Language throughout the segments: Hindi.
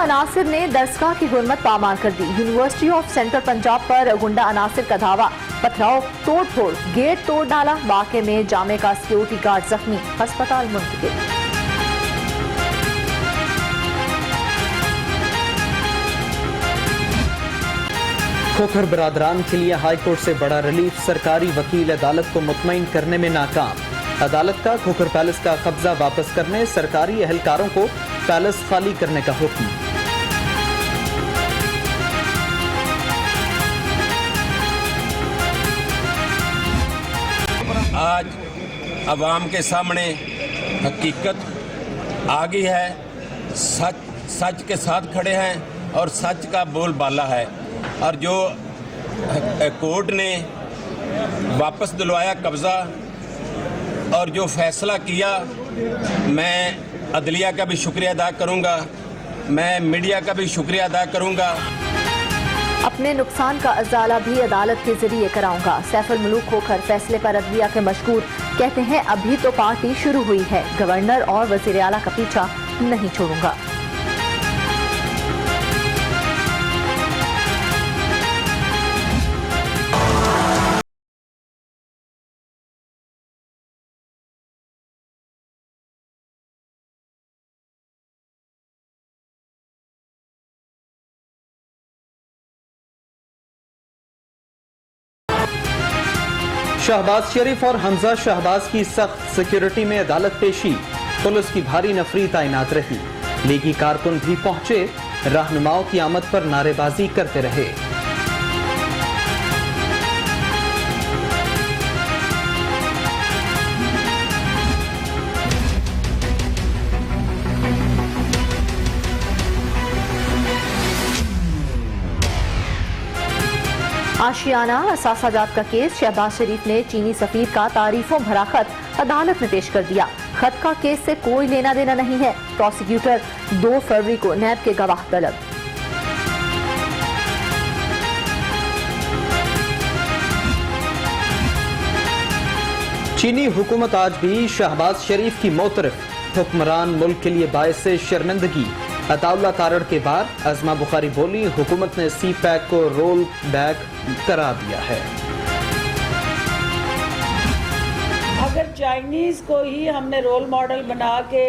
अनासिर ने दरसगाह की हुर्मत पामाल कर दी। यूनिवर्सिटी ऑफ सेंट्रल पंजाब पर गुंडा अनासिर का धावा, पथराव तोड़ फोड़, गेट तोड़ डाला। वाक़े में जामे का सिक्योरिटी गार्ड जख्मी, अस्पताल मुंतकिल। खोखर बरादरान के लिए हाई कोर्ट से बड़ा रिलीफ। सरकारी वकील अदालत को मुतमईन करने में नाकाम। अदालत का खोखर पैलेस का कब्जा वापस करने, सरकारी एहलकारों को पैलेस खाली करने का हुक्म। आज अवाम के सामने हकीकत आ गई है। सच के साथ खड़े हैं और सच का बोलबाला है। और जो कोर्ट ने वापस दिलवाया कब्जा और जो फैसला किया, मैं अदलिया का भी शुक्रिया अदा करूंगा, मैं मीडिया का भी शुक्रिया अदा करूंगा। अपने नुकसान का अजाला भी अदालत के जरिए कराऊंगा। सैफुल मुलूक खोखर फैसले पर अदलिया के मशकूर, कहते हैं अभी तो पार्टी शुरू हुई है, गवर्नर और वजीर आला का पीछा नहीं छोड़ूंगा। शहबाज शरीफ और हमजा शहबाज की सख्त सिक्योरिटी में अदालत पेशी। पुलिस की भारी नफरी तैनात रही। लीगी कारकुन भी पहुंचे, रहनुमाओं की आमद पर नारेबाजी करते रहे। आशियाना असासाजात का केस, शहबाज शरीफ ने चीनी सफीर का तारीफों भरा खत अदालत में पेश कर दिया। खत का केस से कोई लेना देना नहीं है। प्रोसिक्यूटर 2 फरवरी को नैब के गवाह तलब। चीनी हुकूमत आज भी शहबाज शरीफ की मोतरफ। हुक्मरान मुल्क के लिए बायस शर्मिंदगी। अताउल्ला तारड़ के बाद अजमा बुखारी बोली, हुकूमत ने सी पैक को रोल बैक करा दिया है। अगर चाइनीज को ही हमने रोल मॉडल बना के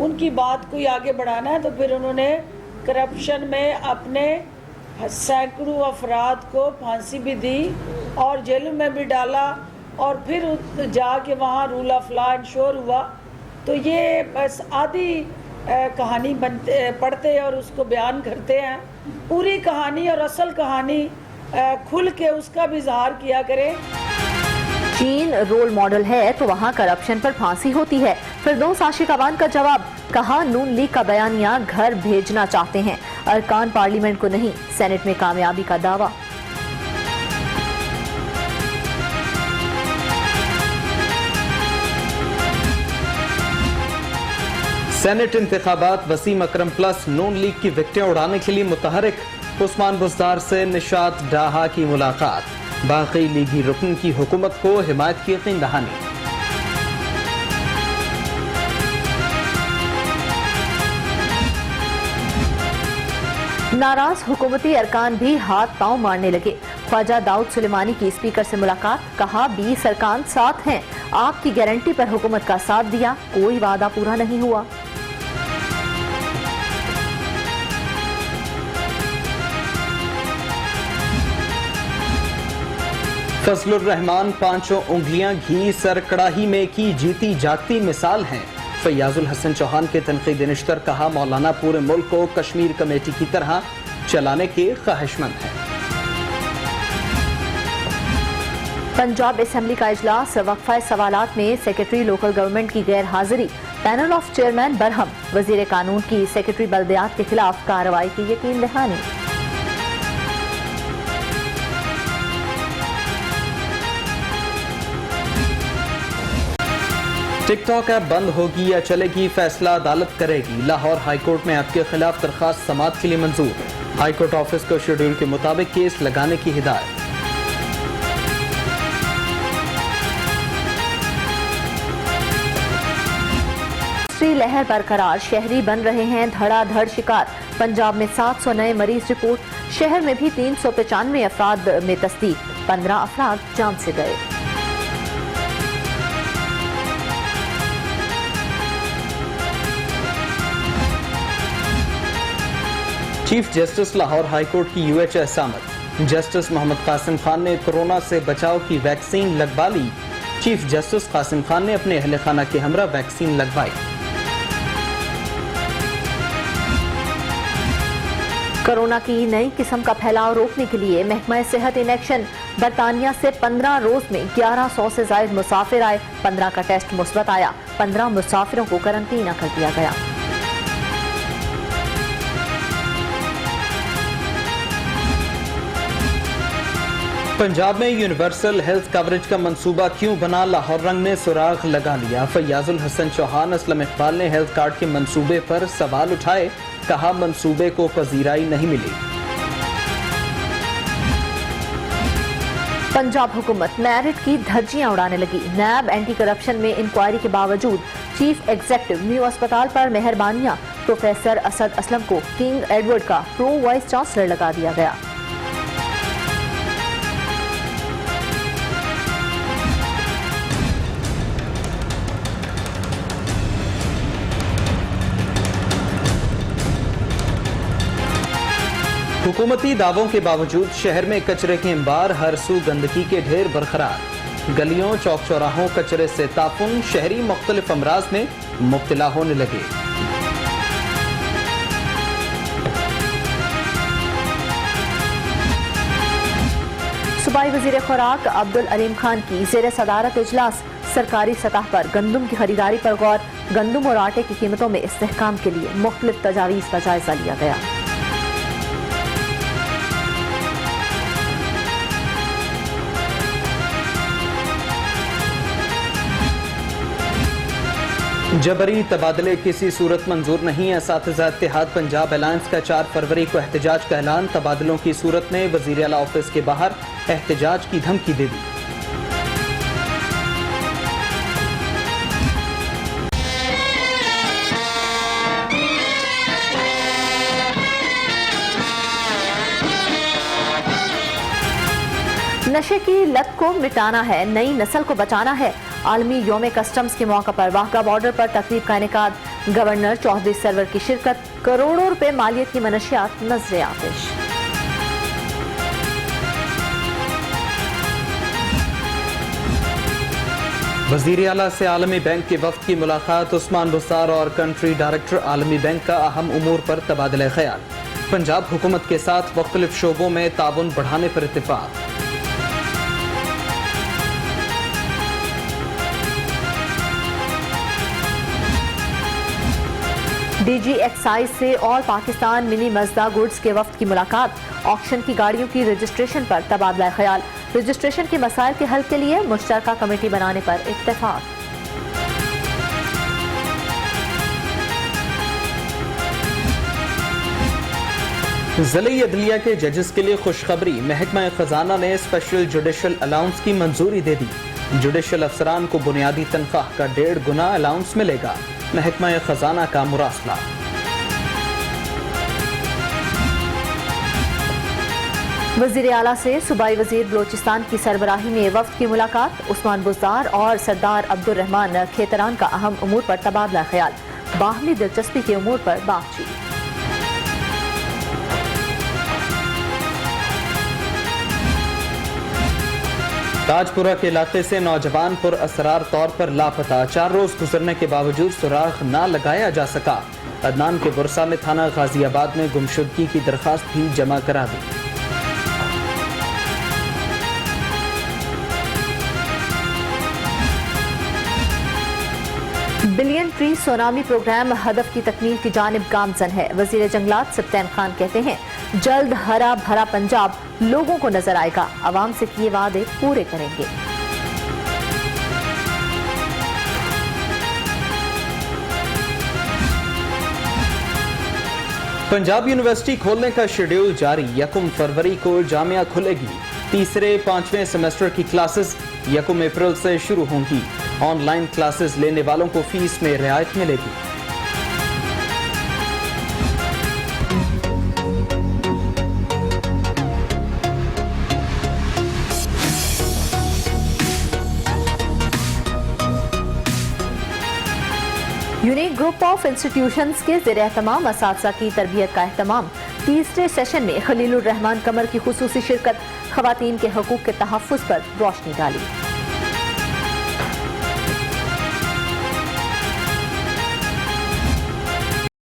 उनकी बात को आगे बढ़ाना है, तो फिर उन्होंने करप्शन में अपने सैकड़ों अफराद को फांसी भी दी और जेलों में भी डाला, और फिर जाके वहाँ रूल ऑफ लॉ इंश्योर हुआ। तो ये बस आधी कहानी पढ़ते और उसको बयान करते हैं। पूरी कहानी और असल कहानी खुल के उसका भी इजहार किया करें। चीन रोल मॉडल है तो वहाँ करप्शन पर फांसी होती है। फिरदौस आशिक अवान का जवाब, कहा नून लीग का बयानिया घर भेजना चाहते हैं, अरकान पार्लियामेंट को नहीं। सेनेट में कामयाबी का दावा। सेनेट इंतखाबात, वसीम अकरम प्लस नून लीग की विकटें उड़ाने के लिए मुतहरिक। उस्मान बुज़दार से निशात डाहा की मुलाकात। बाकी लीगी रुकन की हुकूमत को हिमायत की यकीन दहानी। नाराज हुकूमती अरकान भी हाथ पांव मारने लगे। ख्वाजा दाऊद सुलेमानी की स्पीकर से मुलाकात, कहा 20 अरकान साथ हैं, आपकी गारंटी पर हुकूमत का साथ दिया, कोई वादा पूरा नहीं हुआ। फजलुर रहमान, पांचों उंगलियां घी सर कड़ाही में की जीती जागती मिसाल हैं। फैयाजुल हसन चौहान के तनकीद निश्तर, कहा मौलाना पूरे मुल्क को कश्मीर कमेटी की तरह चलाने के ख्वाहिशमंद हैं। पंजाब असेंबली का इजलास, वक्फा सवालात में सेक्रेटरी लोकल गवर्नमेंट की गैर हाजिरी। पैनल ऑफ चेयरमैन बरहम, वजीर कानून की सेक्रेटरी बल्दियात के खिलाफ कार्रवाई की यकीन दहानी। टिकटॉक ऐप बंद होगी या चलेगी, फैसला अदालत करेगी। लाहौर हाईकोर्ट में ऐप के खिलाफ दरखास्त समाअत के लिए मंजूर। हाईकोर्ट ऑफिस को शेड्यूल के मुताबिक केस लगाने की हिदायत। लहर बरकरार, शहरी बन रहे हैं धड़ाधड़ शिकार। पंजाब में 700 नए मरीज रिपोर्ट। शहर में भी 395 अफराद में तस्दीक। 15 अफराद जान से गए। चीफ जस्टिस लाहौर हाईकोर्ट की UHS आमद। जस्टिस मोहम्मद कासिम खान ने कोरोना से बचाव की वैक्सीन लगवा ली। चीफ जस्टिस कासिम खान ने अपने अहले खाना के हमरा वैक्सीन लगवाई। कोरोना की नई किस्म का फैलाव रोकने के लिए महकमा सेहत इन एक्शन। बरतानिया से 15 रोज में 1100 से ज्यादा मुसाफिर आए। 15 का टेस्ट मुस्बत आया। 15 मुसाफिरों को करंटीना कर दिया गया। पंजाब में यूनिवर्सल हेल्थ कवरेज का मंसूबा क्यों बना, लाहौर रंग ने सुराग लगा लिया। फैयाजुल हसन चौहान असलम इकबाल ने हेल्थ कार्ड के मंसूबे पर सवाल उठाए। कहा मंसूबे को पजीराई नहीं मिली। पंजाब हुकूमत मेरिट की धज्जियां उड़ाने लगी। नैब एंटी करप्शन में इंक्वायरी के बावजूद चीफ एग्जेक्टिव न्यू अस्पताल पर मेहरबानियां। प्रोफेसर असद असलम को किंग एडवर्ड का प्रो वाइस चांसलर लगा दिया गया। हुकूमती दावों के बावजूद शहर में कचरे के अंबार, हर सू गंदगी के ढेर बरकरार। गलियों चौक चौराहों कचरे से ताफुन, शहरी मुख्तलिफ अमराज में मुब्तला होने लगे। सूबाई वजीर खुराक अब्दुल अलीम खान की ज़ेर सदारत इजलास। सरकारी सतह पर गंदम की खरीदारी पर गौर। गंदम और आटे की कीमतों में इस्तेहकाम के लिए मुख्तलिफ तजावीज़ का जायजा लिया गया। जबरी तबादले किसी सूरत मंजूर नहीं। असातिज़ा इत्तेहाद पंजाब अलायंस का 4 फरवरी को एहतजाज का ऐलान। तबादलों की सूरत में वज़ीर आला ऑफिस के बाहर एहतजाज की धमकी दे दी। नशे की लत को मिटाना है, नई नस्ल को बचाना है। आलमी योम कस्टम्स के मौका पर वाहगा बॉर्डर पर तकरीब का इनेकाद। गवर्नर चौधरी सरवर की शिरकत। करोड़ों रुपए मालियत की मनशियात नजर आतिश। वज़ीर आला से आलमी बैंक के वफ्द की मुलाकात। उस्मान बुसार और कंट्री डायरेक्टर आलमी बैंक का अहम उमूर पर तबादला ख्याल। पंजाब हुकूमत के साथ मुख्तलिफ शोबों में ताउन बढ़ाने पर इत्तेफाक। डीजी एक्साइज से और पाकिस्तान मिनी मजदा गुड्स के वफ्द की मुलाकात। ऑक्शन की गाड़ियों की रजिस्ट्रेशन पर तबादला ख्याल। रजिस्ट्रेशन के मसाइल के हल के लिए मुश्तरका कमेटी बनाने पर इत्तेफाक। ज़िले अदलिया के जजेस के लिए खुशखबरी। महकमा खजाना ने स्पेशल जुडिशल अलाउंस की मंजूरी दे दी। जुडिशल अफसरान को बुनियादी तनख्वाह का 1.5 गुना अलाउंस मिलेगा। महकमा खजाना का मुरासला। वजीर आला से सूबाई वजीर बलोचिस्तान की सरबराही में वफ्द की मुलाकात। उस्मान बुज़दार और सरदार अब्दुल रहमान खेतरान का अहम उमूर पर तबादला ख्याल। बाहमी दिलचस्पी के उमूर पर बातचीत। ताजपुरा के इलाके से नौजवान पुर असरार तौर पर लापता। 4 रोज गुजरने के बावजूद सुराग न लगाया जा सका। अदनान के बुरसा में थाना गाजियाबाद में गुमशुदगी की दरखास्त भी जमा करा दी। बिलियन ट्री सोनामी प्रोग्राम हदफ की तकमील की जानिब गामजन है। वजीर जंगलात सप्तान खान कहते हैं जल्द हरा भरा पंजाब लोगों को नजर आएगा। आवाम से किए वादे पूरे करेंगे। पंजाब यूनिवर्सिटी खोलने का शेड्यूल जारी। 1 फरवरी को जामिया खुलेगी। तीसरे 5वें सेमेस्टर की क्लासेस 1 अप्रैल से शुरू होंगी। ऑनलाइन क्लासेस लेने वालों को फीस में रियायत मिलेगी। यूनिक ग्रुप ऑफ इंस्टीट्यूशंस के ज़ेर-ए-एहतमाम असातिज़ा की तरबियत का एहतमाम। तीसरे सेशन में खलीलुर रहमान कमर की खुसूसी शिरकत, ख़वातीन के हकूक़ के तहफ़्फ़ुज़ पर रोशनी डाली।